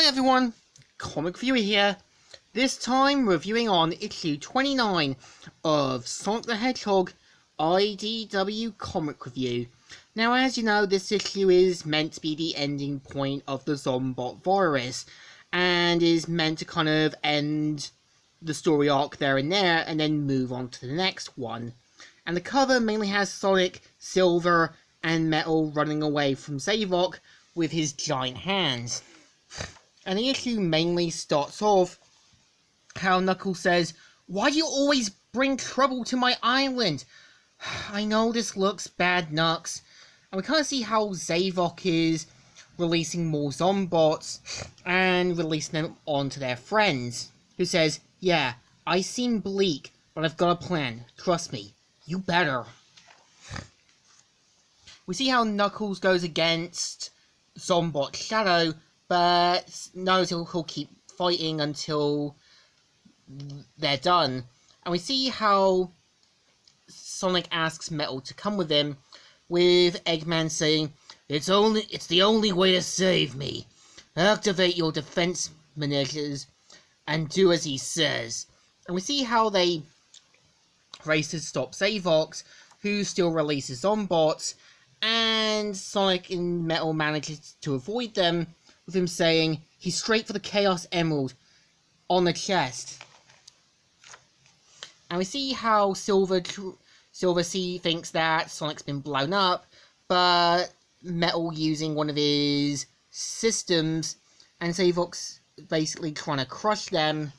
Hi everyone, Comic Viewer here. This time reviewing on issue 29 of Sonic the Hedgehog IDW Comic Review. Now, as you know, this issue is meant to be the ending point of the Zombot virus and is meant to kind of end the story arc there and then move on to the next one. And the cover mainly has Sonic, Silver, and Metal running away from Zavok with his giant hands. And the issue mainly starts off how Knuckles says, "Why do you always bring trouble to my island? I know this looks bad, Knux." And we kind of see how Zavok is releasing more Zombots and releasing them onto their friends, who says, "Yeah, I seem bleak, but I've got a plan. Trust me, you better." We see how Knuckles goes against Zombot Shadow, but knows he'll keep fighting until they're done. And we see how Sonic asks Metal to come with him, with Eggman saying, It's the only way to save me. Activate your defense measures and do as he says." And we see how they race to stop Zavok, who still releases Zombots, and Sonic and Metal manages to avoid them, with him saying he's straight for the Chaos Emerald on the chest. And we see how Silver thinks that Sonic's been blown up, but Metal using one of his systems, and Zavok's basically trying to crush them,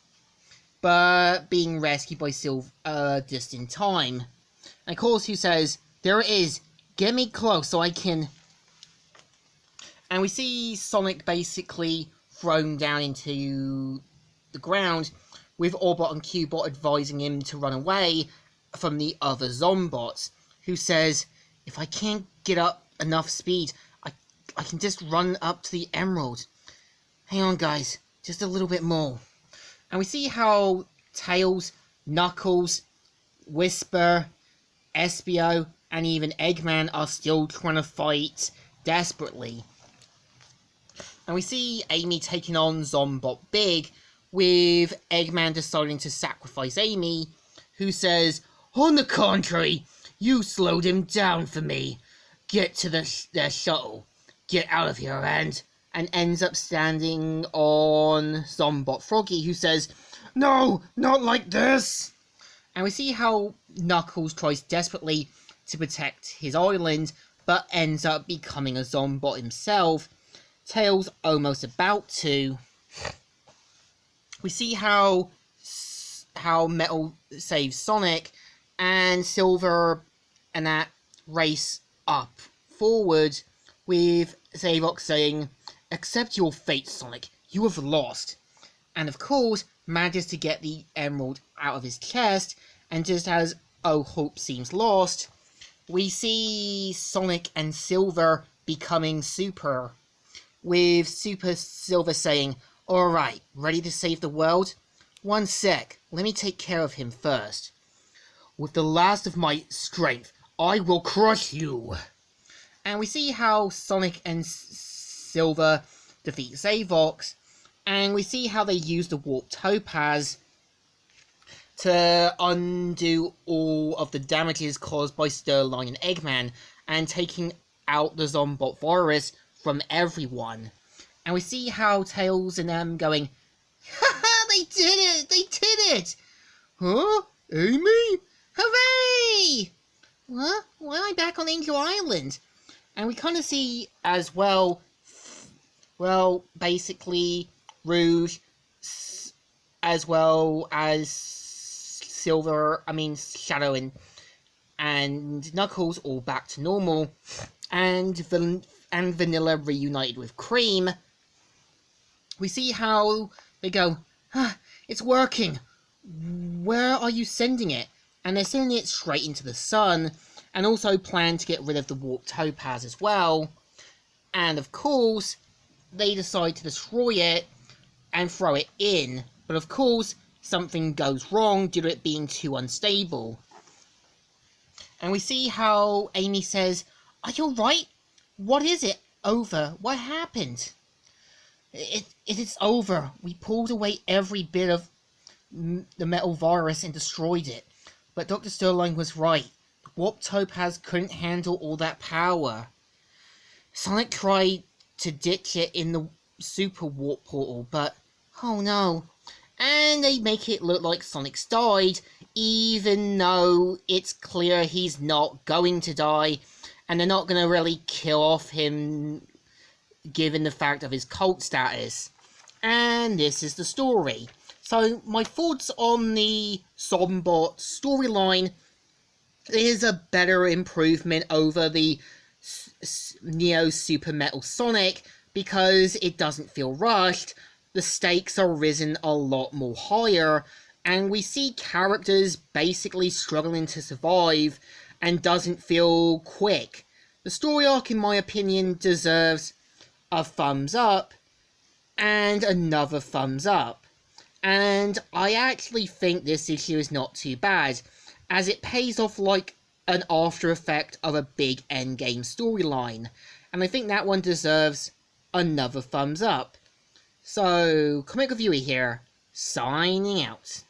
but being rescued by Silver just in time. And of course, who says, "There it is, get me close so I can..." And we see Sonic basically thrown down into the ground, with Orbot and Cubot advising him to run away from the other Zombots, who says, "If I can't get up enough speed, I can just run up to the Emerald. Hang on, guys, just a little bit more." And we see how Tails, Knuckles, Whisper, Espio, and even Eggman are still trying to fight desperately. And we see Amy taking on Zombot Big, with Eggman deciding to sacrifice Amy, who says, "On the contrary, you slowed him down for me. Get to their shuttle. Get out of here," and ends up standing on Zombot Froggy, who says, "No, not like this." And we see how Knuckles tries desperately to protect his island, but ends up becoming a Zombot himself. Tails almost about to. We see how Metal saves Sonic, and Silver and that race up forward, with Zavok saying, "Accept your fate, Sonic. You have lost." And of course, manages to get the emerald out of his chest, and just as all hope seems lost, we see Sonic and Silver becoming Super, with Super Silver saying, "Alright, ready to save the world? One sec, let me take care of him first. With the last of my strength, I will crush you." And we see how Sonic and Silver defeat Zavok, and we see how they use the Warp Topaz to undo all of the damages caused by Sterling and Eggman, and taking out the Zombot virus from everyone. And we see how Tails and them going, "Haha, they did it! They did it! Huh? Amy? Hooray! What? Why am I back on Angel Island?" And we kind of see as well, basically Rouge, as well as Shadow and Knuckles all back to normal, and Vanilla reunited with Cream. We see how they go, "It's working. Where are you sending it?" And they're sending it straight into the sun, and also plan to get rid of the Warp Topaz as well. And of course, they decide to destroy it and throw it in. But of course, something goes wrong due to it being too unstable. And we see how Amy says, "Are you alright? What is it? Over. What happened?" It is over. We pulled away every bit of the metal virus and destroyed it. But Dr. Sterling was right. The warp topaz couldn't handle all that power. Sonic tried to ditch it in the super warp portal, but oh no. And they make it look like Sonic's died, even though it's clear he's not going to die, and they're not going to really kill off him given the fact of his cult status. And this is the story. So my thoughts on the Sombot storyline is a better improvement over the Neo Super Metal Sonic because it doesn't feel rushed, the stakes are risen a lot more higher, and we see characters basically struggling to survive and doesn't feel quick. The story arc, in my opinion, deserves a thumbs up and another thumbs up. And I actually think this issue is not too bad, as it pays off like an after effect of a big endgame storyline. And I think that one deserves another thumbs up. So, Comic Reviewer here, signing out.